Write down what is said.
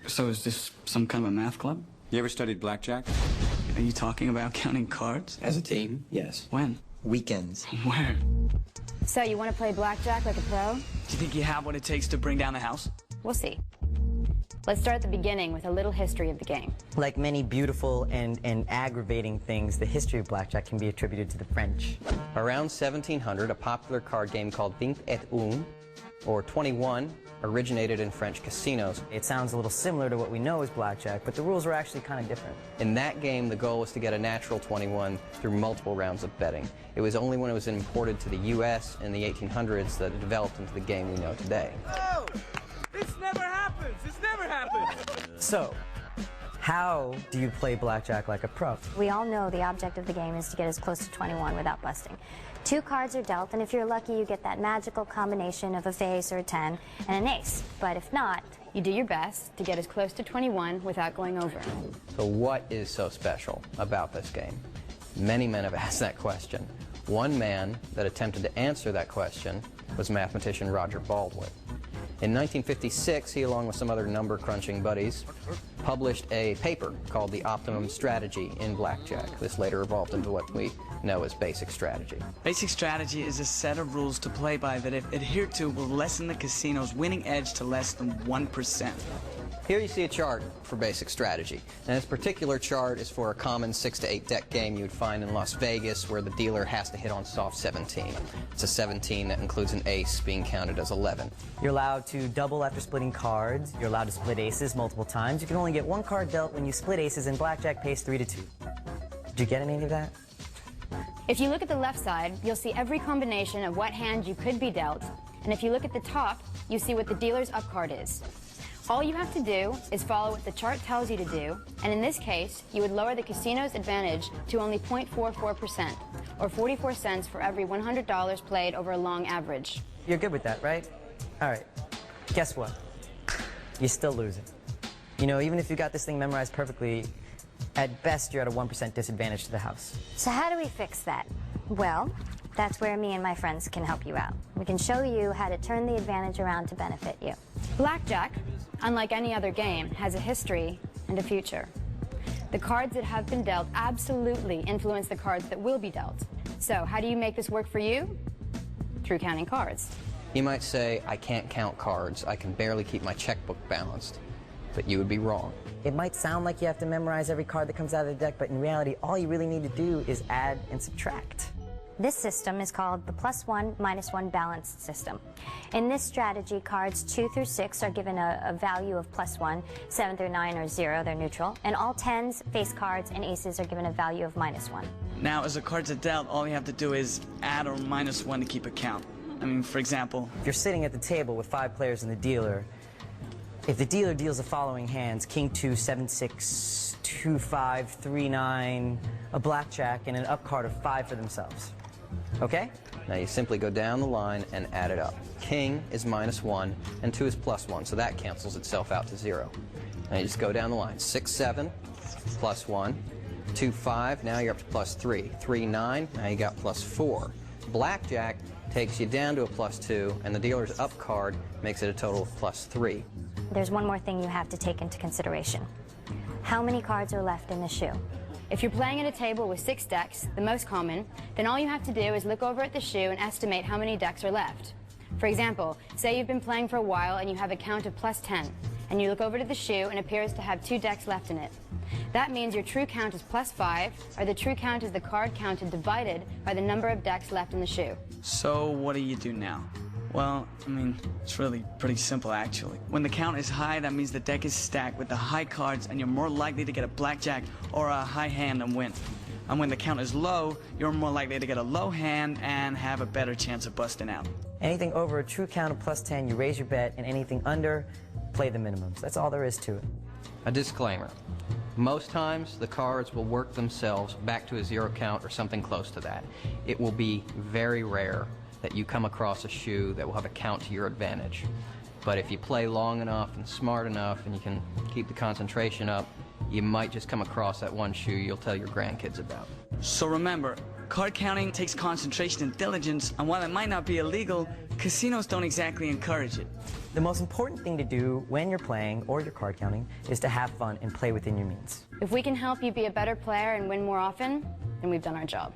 So is this some kind of a math club? You ever studied BlackJack? Are you talking about counting cards? As a team, yes. When? Weekends. Where? So you want to play blackjack like a pro? Do you think you have what it takes to bring down the house? We'll see. Let's start at the beginning with a little history of the game. Like many beautiful and aggravating things, the history of blackjack can be attributed to the French. Around 1700, a popular card game called 21, or 21, originated in French casinos. It sounds a little similar to what we know as blackjack, but the rules were actually kind of different. In that game, the goal was to get a natural 21 through multiple rounds of betting. It was only when it was imported to the U.S. in the 1800s that it developed into the game we know today. Oh! This never happens! This never happens! So, how do you play blackjack like a pro? We all know the object of the game is to get as close to 21 without busting. 2 cards are dealt, and if you're lucky, you get that magical combination of a face or a 10 and an ace. But if not, You do your best to get as close to 21 without going over. So what is so special about this game? Many men have asked that question. One man that attempted to answer that question was mathematician Roger Baldwin. In 1956, he, along with some other number-crunching buddies, published a paper called The Optimum Strategy in Blackjack. This later evolved into what we know as basic strategy. Basic strategy is a set of rules to play by that, if adhered to, will lessen the casino's winning edge to less than 1%. Here you see a chart for basic strategy. And this particular chart is for a common 6 to 8 deck game you would find in Las Vegas, where the dealer has to hit on soft 17. It's a 17 that includes an ace being counted as 11. You're allowed to double after splitting cards. You're allowed to split aces multiple times. You can only get 1 card dealt when you split aces, and blackjack pays 3 to 2. Did you get any of that? If you look at the left side, you'll see every combination of what hand you could be dealt. And if you look at the top, you see what the dealer's up card is. All you have to do is follow what the chart tells you to do, and in this case, you would lower the casino's advantage to only 0.44%, or 44 cents for every $100 played over a long average. You're good with that, right? All right. Guess what? You're still losing. You know, even if you got this thing memorized perfectly, at best you're at a 1% disadvantage to the house. so how do we fix that? Well, that's where me and my friends can help you out. We can show you how to turn the advantage around to benefit you. Blackjack, unlike any other game, has a history and a future. The cards that have been dealt absolutely influence the cards that will be dealt. So how do you make this work for you? Through counting cards. You might say, I can't count cards. I can barely keep my checkbook balanced. But you would be wrong. It might sound like you have to memorize every card that comes out of the deck, but in reality, all you really need to do is add and subtract. This system is called the +1, -1 balanced system. In this strategy, cards 2 through 6 are given a value of +1, 7 through 9 are 0, they're neutral, and all 10s, face cards, and aces are given a value of -1. Now, as the cards are dealt, all you have to do is add or minus 1 to keep a count. I mean, for example, If you're sitting at the table with 5 players and the dealer, if the dealer deals the following hands, King 2, 7, 6, 2, 5, 3, 9, a blackjack, and an up card of 5 for themselves. Okay? Now you simply go down the line and add it up. King is -1 and 2 is +1, so that cancels itself out to 0. Now you just go down the line. 6, 7, +1. 2, 5, now you're up to +3. 3, 9, now you got +4. Blackjack takes you down to a +2, and the dealer's up card makes it a total of +3. There's one more thing you have to take into consideration. How many cards are left in the shoe? If you're playing at a table with 6 decks, the most common, then all you have to do is look over at the shoe and estimate how many decks are left. For example, say you've been playing for a while and you have a count of +10, and you look over to the shoe and it appears to have 2 decks left in it. That means your true count is +5, or the true count is the card counted divided by the number of decks left in the shoe. so what do you do now? Well, I mean, it's really pretty simple, actually. When the count is high, that means the deck is stacked with the high cards, and you're more likely to get a blackjack or a high hand and win. And when the count is low, you're more likely to get a low hand and have a better chance of busting out. Anything over a true count of +10, you raise your bet, and anything under, play the minimums. That's all there is to it. A disclaimer. Most times, the cards will work themselves back to a 0 count or something close to that. It will be very rare that you come across a shoe that will have a count to your advantage. But if you play long enough and smart enough and you can keep the concentration up, you might just come across that one shoe you'll tell your grandkids about. So remember, card counting takes concentration and diligence, and while it might not be illegal, casinos don't exactly encourage it. The most important thing to do when you're playing or you're card counting is to have fun and play within your means. If we can help you be a better player and win more often, then we've done our job.